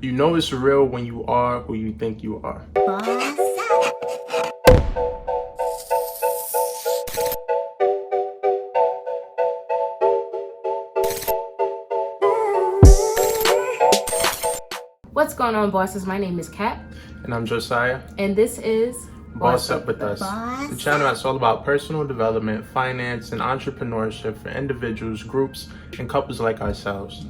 You know it's real when you are who you think you are. What's going on, bosses? My name is Kat. And I'm Josiah. And this is Boss Up With Us, the channel that's all about personal development, finance, and entrepreneurship for individuals, groups, and couples like ourselves.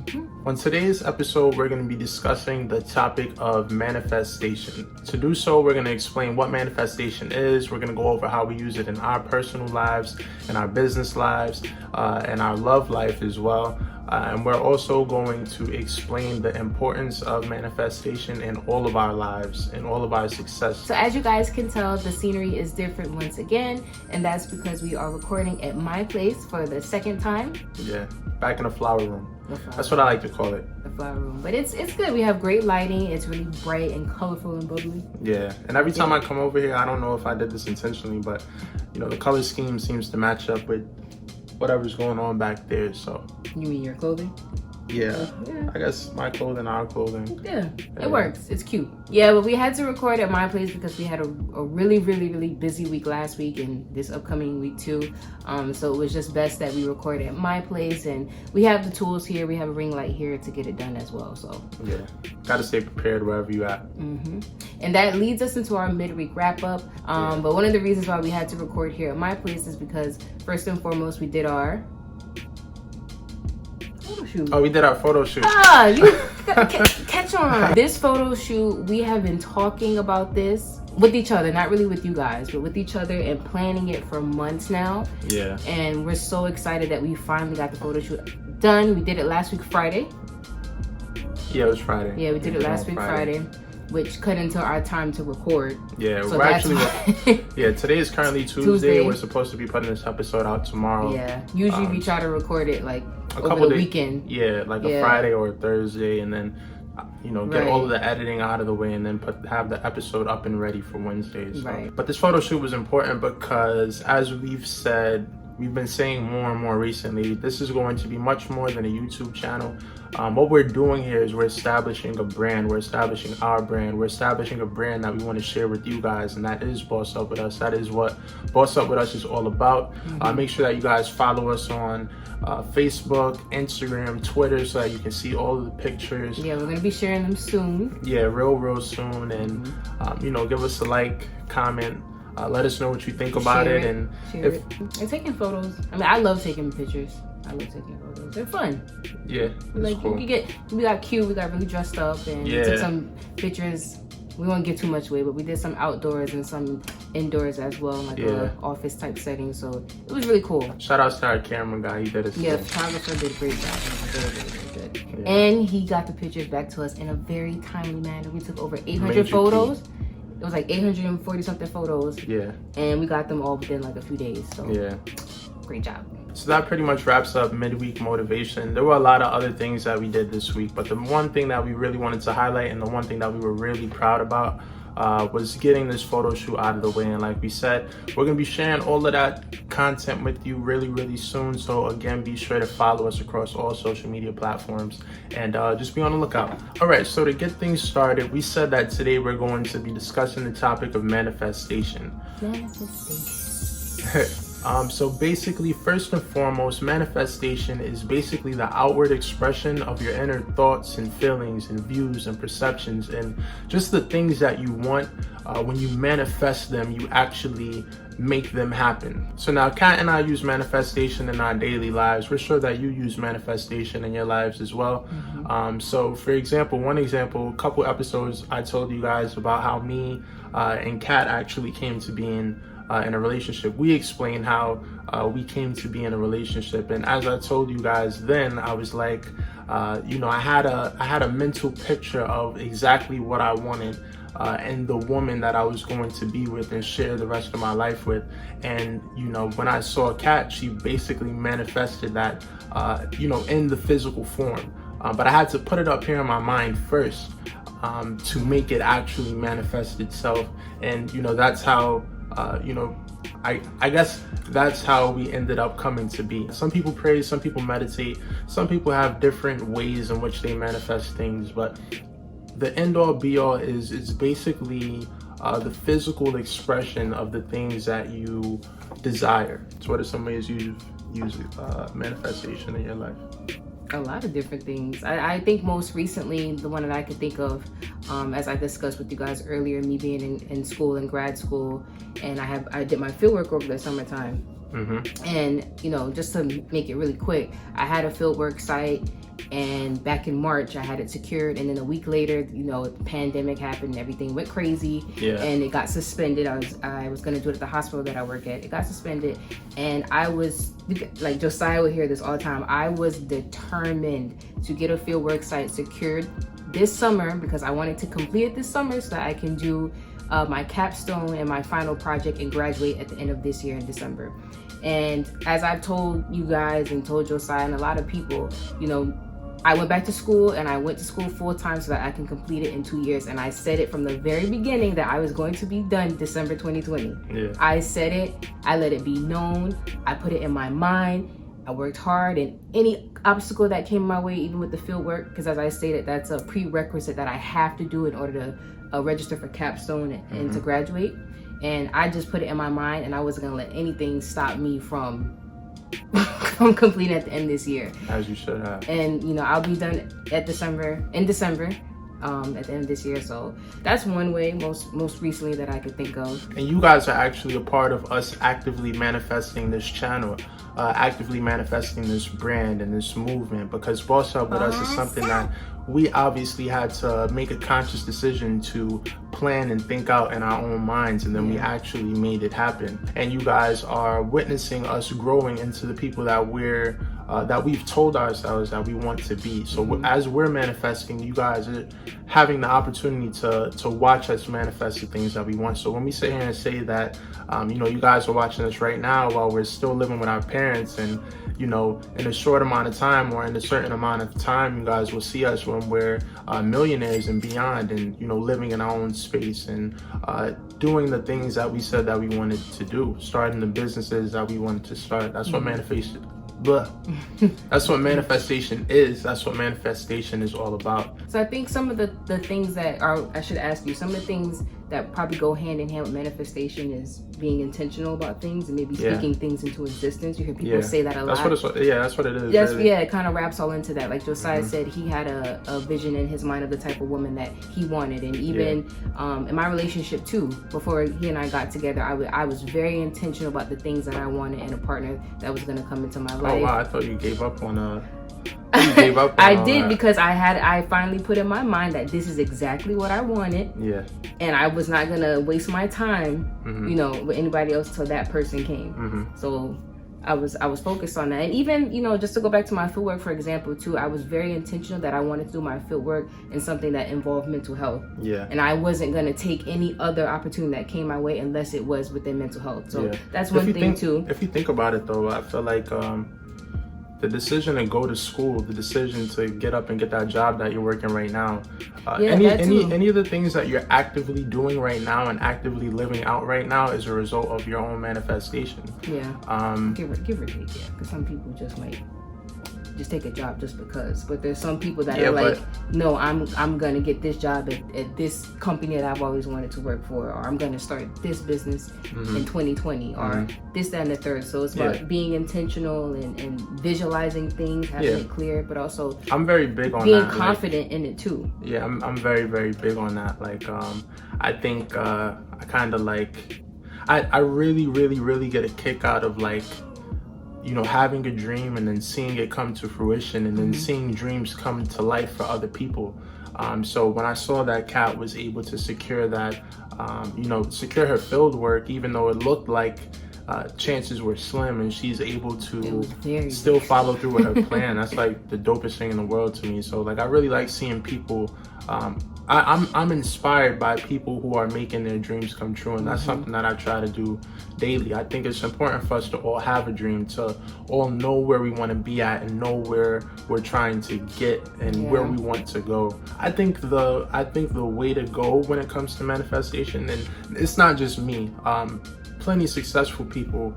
On today's episode, we're going to be discussing the topic of manifestation. To do so, we're going to explain what manifestation is. We're going to go over how we use it in our personal lives, in our business lives, and our love life as well. And we're also going to explain the importance of manifestation in all of our lives, in all of our success. So as you guys can tell, the scenery is different once again, and that's because we are recording at my place for the second time. Yeah, back in the flower room. That's what I like to call it. The flower room. But it's good. We have great lighting. It's really bright and colorful and bubbly. Yeah, and every time I come over here, I don't know if I did this intentionally, but the color scheme seems to match up with whatever's going on back there. So you mean your clothing? Yeah. I guess my clothing, our clothing. Yeah, it works. It's cute. Yeah, but we had to record at my place because we had a really busy week last week and this upcoming week too. So it was just best that we record at my place, and we have the tools here. We have a ring light here to get it done as well. So yeah, gotta stay prepared wherever you at. And that leads us into our midweek wrap up. But one of the reasons why we had to record here at my place is because first and foremost we did our photo shoot. Oh, we did our photo shoot. You catch on. This photo shoot, we have been talking about this with each other, not really with you guys, but with each other, and planning it for months now. Yeah. And we're so excited that we finally got the photo shoot done. We did it last week Friday. Yeah, it was Friday. Yeah, we did it last week Friday, which cut into our time to record. Yeah, so we're actually yeah, today is currently Tuesday. We're supposed to be putting this episode out tomorrow. Yeah, usually we try to record it like a couple days, weekend. Yeah, like a Friday or a Thursday, and then get all of the editing out of the way, and then have the episode up and ready for Wednesdays. Right. But this photo shoot was important because, as we've been saying more and more recently, this is going to be much more than a YouTube channel. What we're doing here is we're establishing a brand. We're establishing our brand. We're establishing a brand that we want to share with you guys, and that is Boss Up With Us. That is what Boss Up With Us is all about. Make sure that you guys follow us on Facebook, Instagram, Twitter, so that you can see all of the pictures. Yeah, we're gonna be sharing them soon. Yeah, real soon. And give us a like, comment. Let us know what you think about it. And taking photos. I mean, I love taking pictures. I love taking photos. They're fun. Yeah, like cool. We got cute. We got really dressed up, and we took some pictures. We won't give too much away, but we did some outdoors and some indoors as well, like a office type setting. So it was really cool. Shout out to our camera guy. He did it. Yeah, the photographer did a great job. Really good. Yeah. And he got the pictures back to us in a very timely manner. We took over 800 photos. It was like 840 something photos. Yeah. And we got them all within like a few days. So yeah, great job. So that pretty much wraps up midweek motivation. There were a lot of other things that we did this week, but the one thing that we really wanted to highlight, and the one thing that we were really proud about, was getting this photo shoot out of the way. And like we said, we're gonna be sharing all of that content with you really soon. So again, be sure to follow us across all social media platforms, and just be on the lookout. All right, so to get things started, we said that today we're going to be discussing the topic of manifestation. So basically, first and foremost, manifestation is basically the outward expression of your inner thoughts and feelings and views and perceptions, and just the things that you want. When you manifest them, you actually make them happen. So now Kat and I use manifestation in our daily lives. We're sure that you use manifestation in your lives as well. So for example, a couple episodes, I told you guys about how me and Kat actually came to be in a relationship. We explained how we came to be in a relationship, and as I told you guys then, I was like, I had a mental picture of exactly what I wanted and the woman that I was going to be with and share the rest of my life with. And when I saw Kat, she basically manifested that in the physical form, but I had to put it up here in my mind first to make it actually manifest itself. And that's how I guess that's how we ended up coming to be. Some people pray, some people meditate, some people have different ways in which they manifest things, but the end all be all is it's basically the physical expression of the things that you desire. So what are some ways you use manifestation in your life? A lot of different things. I think most recently, the one that I could think of, as I discussed with you guys earlier, me being in school, in grad school, and I did my fieldwork over the summertime. And just to make it really quick, I had a fieldwork site, and back in March I had it secured, and then a week later, the pandemic happened, everything went crazy, and it got suspended. I was going to do it at the hospital that I work at. It got suspended, and I was, like Josiah would hear this all the time, I was determined to get a fieldwork site secured this summer, because I wanted to complete it this summer so that I can do my capstone and my final project and graduate at the end of this year in December. And as I've told you guys and told Josiah and a lot of people, I went back to school, and I went to school full time so that I can complete it in 2 years. And I said it from the very beginning that I was going to be done December 2020. Yeah. I said it, I let it be known, I put it in my mind, I worked hard, and any obstacle that came my way, even with the field work, because as I stated, that's a prerequisite that I have to do in order to register for capstone and to graduate. And I just put it in my mind, and I wasn't gonna let anything stop me from completing at the end of this year. As you should have. And I'll be done in December at the end of this year. So that's one way most recently that I could think of. And you guys are actually a part of us actively manifesting this channel, actively manifesting this brand and this movement, because Boss Up With Us is something that we obviously had to make a conscious decision to plan and think out in our own minds, and then we actually made it happen. And you guys are witnessing us growing into the people that we've told ourselves that we want to be. So as we're manifesting, you guys are having the opportunity to watch us manifest the things that we want. So when we sit here and say that, you guys are watching us right now while we're still living with our parents, and in a short amount of time or in a certain amount of time, you guys will see us when we're millionaires and beyond, and living in our own space and doing the things that we said that we wanted to do, starting the businesses that we wanted to start. That's what manifestation. That's what manifestation is. That's what manifestation is all about. So I think some of the things that I should ask you, some of the things that probably go hand in hand with manifestation is being intentional about things and maybe speaking things into existence. You hear people say that a lot. That's what it is. Yeah, it kind of wraps all into that. Like Josiah said, he had a vision in his mind of the type of woman that he wanted. And even in my relationship too, before he and I got together, I was very intentional about the things that I wanted in a partner that was going to come into my life. Oh wow, I thought you gave up on I did, because I finally put in my mind that this is exactly what I wanted. Yeah. And I was not gonna waste my time, with anybody else till that person came. So I was focused on that. And even, just to go back to my fieldwork, for example, too, I was very intentional that I wanted to do my fieldwork in something that involved mental health. Yeah. And I wasn't gonna take any other opportunity that came my way unless it was within mental health. So that's one thing too. If you think about it though, I feel like the decision to go to school, the decision to get up and get that job that you're working right now, any of the things that you're actively doing right now and actively living out right now is a result of your own manifestation. Yeah. Give or take, because some people just might just take a job just because, but there's some people that are like, no, I'm gonna get this job at this company that I've always wanted to work for, or I'm gonna start this business in 2020, or this, that, and the third. So it's about being intentional and visualizing things, having it clear, but also I'm very big on being confident in it too. Yeah, I'm very, very big on that. Like I think I kind of like I really, really, really get a kick out of like, having a dream and then seeing it come to fruition, and then seeing dreams come to life for other people. So when I saw that Kat was able to secure that, secure her field work, even though it looked like chances were slim, and she's able to still follow through with her plan. That's like the dopest thing in the world to me. So like, I really like seeing people, I'm inspired by people who are making their dreams come true, and that's something that I try to do daily. I think it's important for us to all have a dream, to all know where we want to be at and know where we're trying to get and where we want to go. I think the way to go when it comes to manifestation, and it's not just me, plenty of successful people,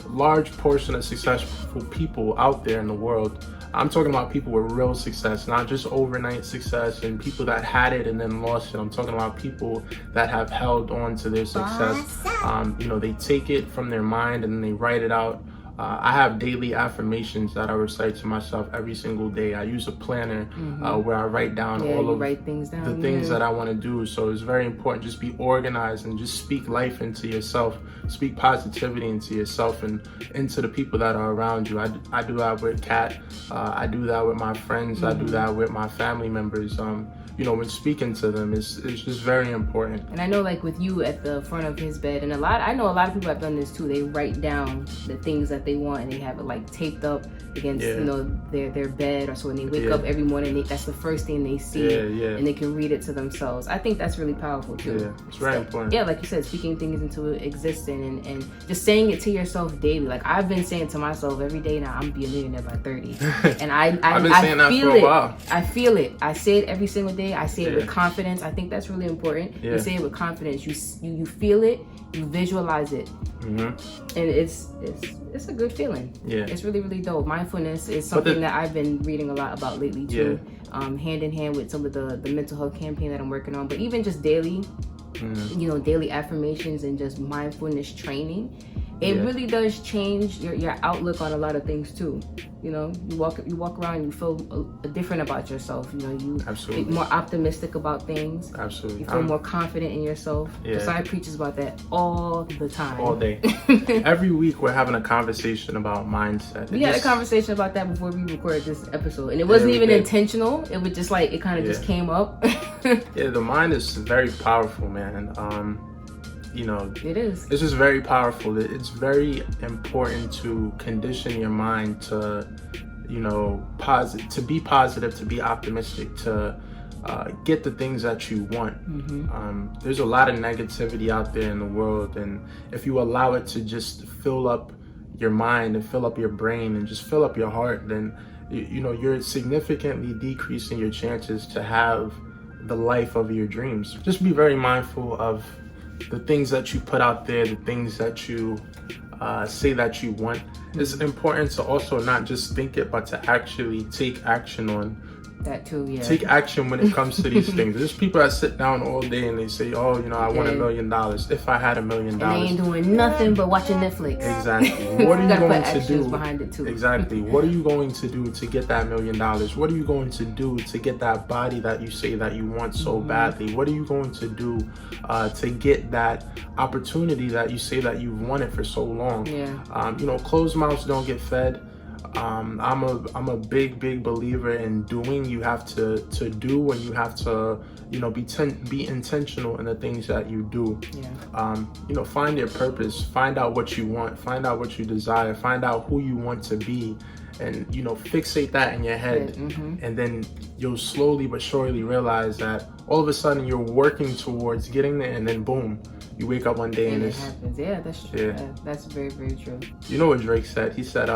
large portion of successful people out there in the world I'm talking about people with real success, not just overnight success and people that had it and then lost it. I'm talking about people that have held on to their success. They take it from their mind and then they write it out. I have daily affirmations that I recite to myself every single day. I use a planner where I write down all of the things that I want to do. So it's very important. Just be organized and just speak life into yourself. Speak positivity into yourself and into the people that are around you. I do that with Kat. I do that with my friends. I do that with my family members. When speaking to them, it's just very important. And I know, like with you at the front of his bed, and I know a lot of people have done this too. They write down the things that they want, and they have it like taped up against their bed, or so when they wake up every morning, that's the first thing they see, and they can read it to themselves. I think that's really powerful too. Yeah, it's very important. Yeah, like you said, speaking things into existence and just saying it to yourself daily. Like I've been saying to myself every day now, I'm gonna be a millionaire by 30, and I've been saying that for a while. I feel it. I say it every single day. I say it with confidence. I think that's really important. You say it with confidence. You feel it. You visualize it, and it's a good feeling. Yeah, it's really, really dope. Mindfulness is something that I've been reading a lot about lately too. Hand in hand with some of the mental health campaign that I'm working on. But even just daily, daily affirmations and just mindfulness training. It really does change your outlook on a lot of things too. You walk around and you feel different about yourself. You Absolutely. Get more optimistic about things. Absolutely. You feel more confident in yourself. Josiah preaches about that all the time. All day. Every week we're having a conversation about mindset. We had a conversation about that before we recorded this episode. And it wasn't even intentional. It was just like, it kind of just came up. The mind is very powerful, man. It is. It's just very powerful. It's very important to condition your mind to, to be positive, to be optimistic, to get the things that you want. There's a lot of negativity out there in the world, and if you allow it to just fill up your mind and fill up your brain and just fill up your heart, then you're significantly decreasing your chances to have the life of your dreams. Just be very mindful of the things that you put out there, the things that you say that you want. It's important to also not just think it, but to actually take action on that too. Take action when it comes to these things. There's people that sit down all day and they say, I want $1 million. If I had $1 million. And they ain't doing nothing but watching Netflix. Exactly. What are you going to do? Behind it too. Exactly. What are you going to do to get that $1 million? What are you going to do to get that body that you say that you want so badly? What are you going to do to get that opportunity that you say that you've wanted for so long? Closed mouths don't get fed. I'm a big believer in doing. You have to do, and you have to be intentional in the things that you do. Find your purpose, find out what you want, find out what you desire, find out who you want to be, and fixate that in your head. And then you'll slowly but surely realize that all of a sudden you're working towards getting there, and then boom, you wake up one day and it happens. Yeah, that's true. Yeah. That's very, very true. You know what Drake said? He said,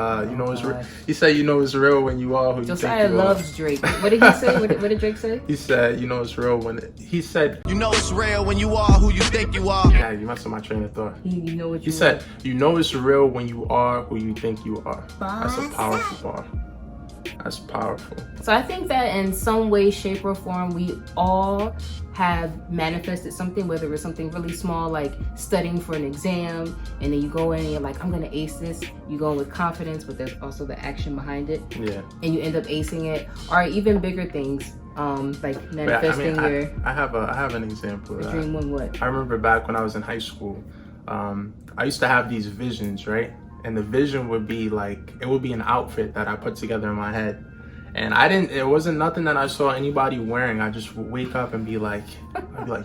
he said, it's real when you are who you think you are. Josiah loves Drake. What did he say? What did Drake say? He said, it's real when, he said, it's real when you are who you think you are. Yeah, you messed up my train of thought. He said, it's real when you are who you think you are. That's a powerful bar. That's powerful. So I think that in some way, shape, or form, we all have manifested something, whether it's something really small like studying for an exam, and then you go in and you're like, I'm gonna ace this. You go in with confidence, but there's also the action behind it. Yeah. And you end up acing it. Or even bigger things, like manifesting I have an example of that. Dream one what? I remember back when I was in high school, I used to have these visions, right? And the vision would be like, it would be an outfit that I put together in my head. And it wasn't nothing that I saw anybody wearing. I just would wake up and be like,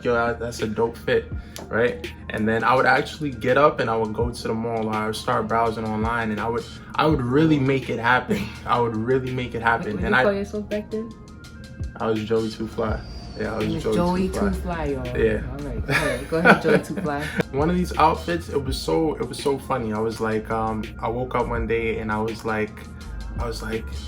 yo, that's a dope fit, right? And then I would actually get up and I would go to the mall, or I would start browsing online, and I would really make it happen. I would really make it happen. What did you call yourself back then? I was Joey Too Fly. Yeah, I was Joey Too Fly, y'all. Yeah. All right, go ahead, Joey Too Fly. One of these outfits, it was so funny. I was like, I woke up one day and I was like,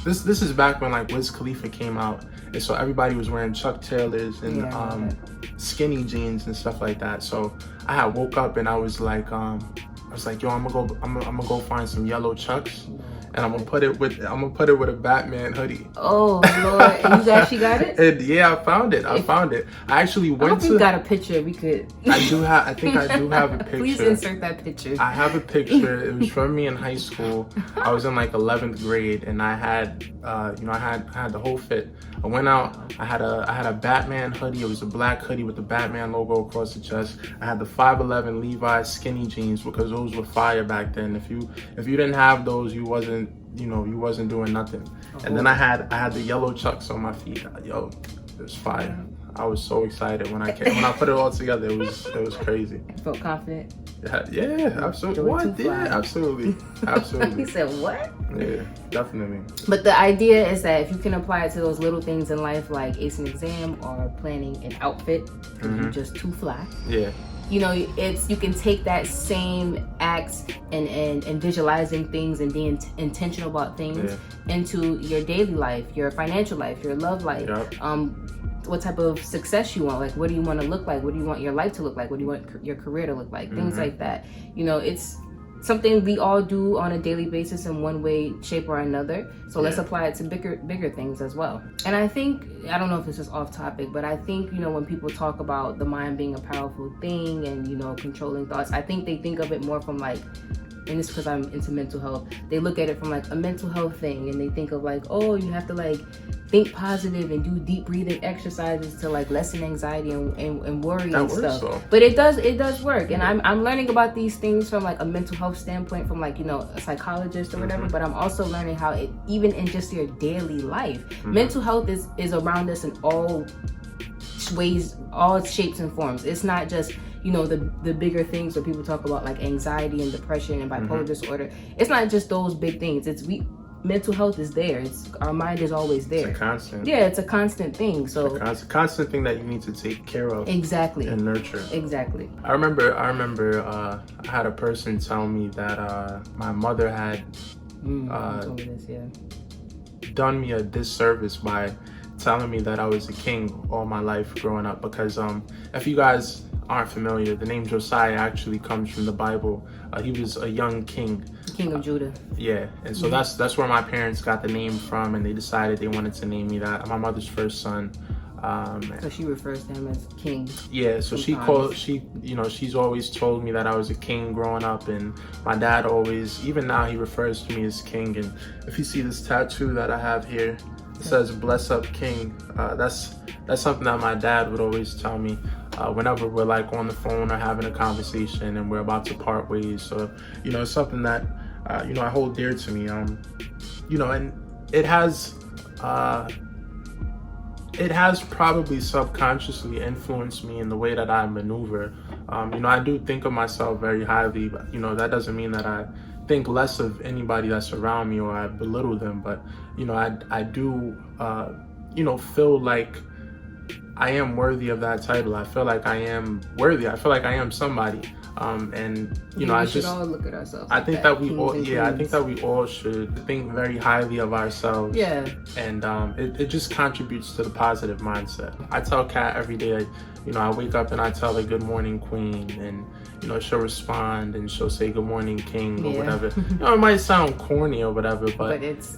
this is back when like Wiz Khalifa came out, and so everybody was wearing Chuck Taylors and skinny jeans and stuff like that. So I had woke up and I was like, yo, I'm gonna go find some yellow Chucks, and I'm gonna put it with a Batman hoodie. Oh Lord, and you actually got it? And yeah, I found it. I actually I hope you got a picture. We could. I think I do have a picture. Please insert that picture. I have a picture. It was from me in high school. I was in like 11th grade, and I had I had the whole fit. I went out. I had a Batman hoodie. It was a black hoodie with the Batman logo across the chest. I had the 5'11" Levi's skinny jeans because those were fire back then. If you didn't have those, you wasn't doing nothing. And then I had the yellow Chucks on my feet. Yo, it was fire. I was so excited when I put it all together. It was crazy. I felt confident. Yeah, absolutely. What? Yeah, absolutely. He said what? Yeah, definitely. But the idea is that if you can apply it to those little things in life, like acing an exam or planning an outfit, you're just too fly. Yeah. You know, you can take that same acts and visualizing things and being intentional about things into your daily life, your financial life, your love life. Yep. What type of success you want, like what do you want to look like, what do you want your life to look like, what do you want your career to look like, things like that. You know, it's something we all do on a daily basis in one way, shape, or another. So let's apply it to bigger things as well. And I think, I don't know if this is off topic, but I think, you know, when people talk about the mind being a powerful thing and, you know, controlling thoughts, I think they think of it more from like, and it's because I'm into mental health, they look at it from like a mental health thing, and they think of like, oh, you have to like think positive and do deep breathing exercises to like lessen anxiety and worry and stuff. So. But it does work, and I'm learning about these things from like a mental health standpoint, from like, you know, a psychologist or whatever. But I'm also learning how it, even in just your daily life, mental health is around us in all ways, all shapes and forms. It's not just, you know, the bigger things where people talk about like anxiety and depression and bipolar disorder. It's not just those big things. Mental health is there. Our mind is always there. It's a constant. Yeah, it's a constant thing. So it's a constant thing that you need to take care of. Exactly. And nurture. Exactly. I remember I had a person tell me that my mother had done me a disservice by telling me that I was a king all my life growing up, because if you guys aren't familiar, the name Josiah actually comes from the Bible. He was a young king. King of Judah. Yeah, and so that's where my parents got the name from, and they decided they wanted to name me that. I'm my mother's first son. So she refers to him as king. Yeah, so she's always told me that I was a king growing up, and my dad always, even now, he refers to me as king. And if you see this tattoo that I have here, it says "Bless up, King." That's something that my dad would always tell me whenever we're like on the phone or having a conversation and we're about to part ways. So, you know, it's something that I hold dear to me. You know, and it has probably subconsciously influenced me in the way that I maneuver. You know, I do think of myself very highly, but you know, that doesn't mean that I think less of anybody that's around me or I belittle them. But you know, I do feel like I am worthy of that title. I feel like I am worthy. I feel like I am somebody. And you know, we should all look at ourselves. I think that we all should think very highly of ourselves. Yeah. And it just contributes to the positive mindset. I tell Kat every day, you know, I wake up and I tell her good morning, queen, and you know, she'll respond and she'll say good morning, king, or whatever. You know, it might sound corny or whatever, but it's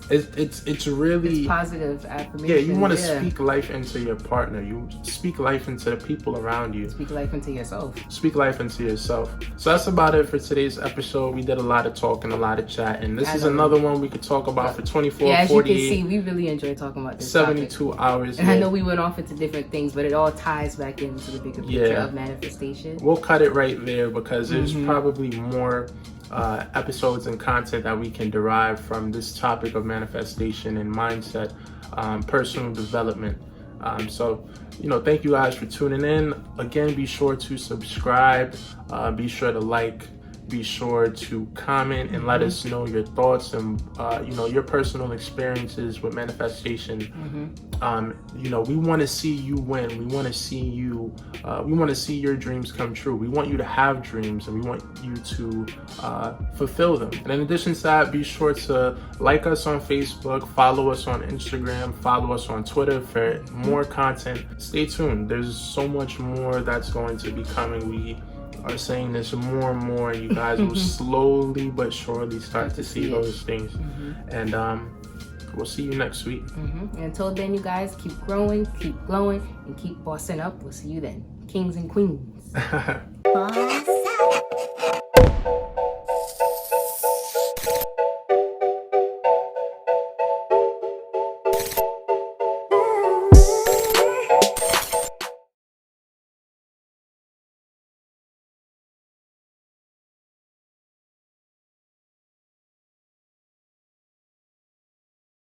really, it's positive affirmation. Yeah, you want to speak life into your partner. You speak life into the people around you. Speak life into yourself. Speak life into yourself. So that's about it for today's episode. We did a lot of talking, a lot of chatting. This is another one we could talk about for 24, as 48. You can see, we really enjoy talking about this 72 topic. hours. And I know we went off into different things, but it all ties back into the bigger picture of manifestation. We'll cut it right there because there's probably more episodes and content that we can derive from this topic of manifestation and mindset, personal development. So, you know, thank you guys for tuning in. Again, be sure to subscribe, be sure to like, be sure to comment and let us know your thoughts and you know, your personal experiences with manifestation. You know, we want to see you win. We want to see you we want to see your dreams come true. We want you to have dreams and we want you to fulfill them. And in addition to that, be sure to like us on Facebook, follow us on Instagram, follow us on Twitter for more content. Stay tuned. There's so much more that's going to be coming. are saying this more and more, you guys will slowly but surely start to see those things. And we'll see you next week. And until then, you guys, keep growing, keep glowing, and keep bossing up. We'll see you then. Kings and queens. Boss